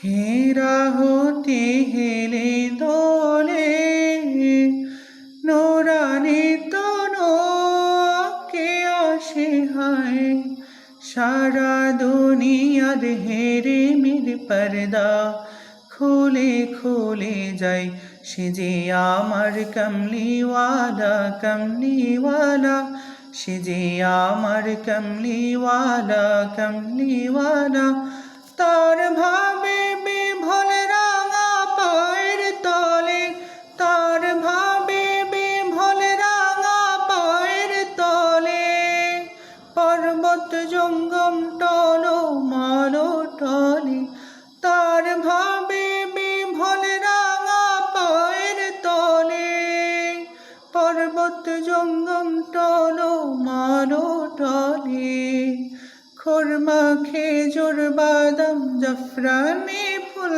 হেরা হতে হেলে দোলে নোরানি তনু কে আসে হায় সারা দুনিয়ার হেরে মির পর্দা খুলে খুলে যায় সে যে আমার কমলিওয়ালা কমলিওয়ালা সে যে আমার কমলিওয়ালা কমলিওয়ালা তার ভাবে বিভোল রাঙা পায়ের তলে তার ভাবে বিভোল রাঙা পায়ের তলে পর্বত জঙ্গম টলো মালো টলে তার ভাবে বিভোল রাঙা পায়ের তলে পর্বত জঙ্গম টলো মালো টলে খুরমা খেজুর বাদাম জাফরানি ফুল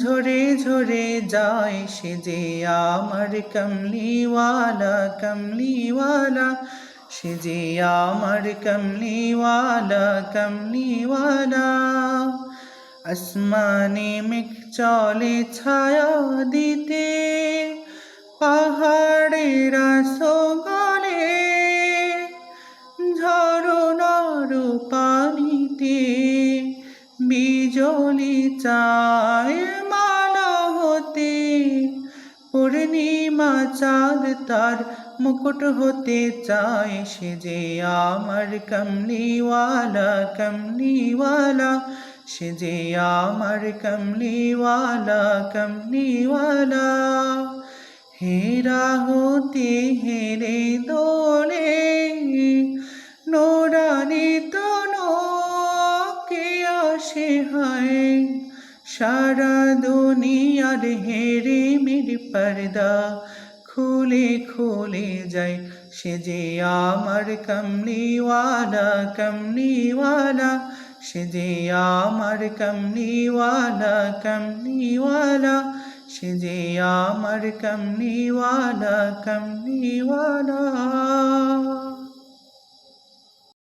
ঝরে ঝরে যায় সে যে আমার কমলিওয়ালা কমলিওয়ালা সে যে আমার কমলিওয়ালা কমলিওয়ালা আসমানে মেঘ চলে ছায়া দিতে পাহাড়েরা সগলে ঝরনার পানিতে বিজলি চায় মালা হতে পূর্ণিমা চাঁদ তার মুকুট হতে চায় সে যে আমার কমলিওয়ালা কমলিওয়ালা সে যে আমার কমলিওয়ালা কমলিওয়ালা হেরা হতে হেরে দোলে নোরানি তনু কে আসে হায় সারা দুনিয়ার হেরে মির পর্দা খুলে খুলে যায় সে যে আমার কমলিওয়ালা কমলিওয়ালা সে যে আমার কমলিওয়ালা কমলিওয়ালা সে যে আমার কমলিওয়ালা কমলিওয়ালা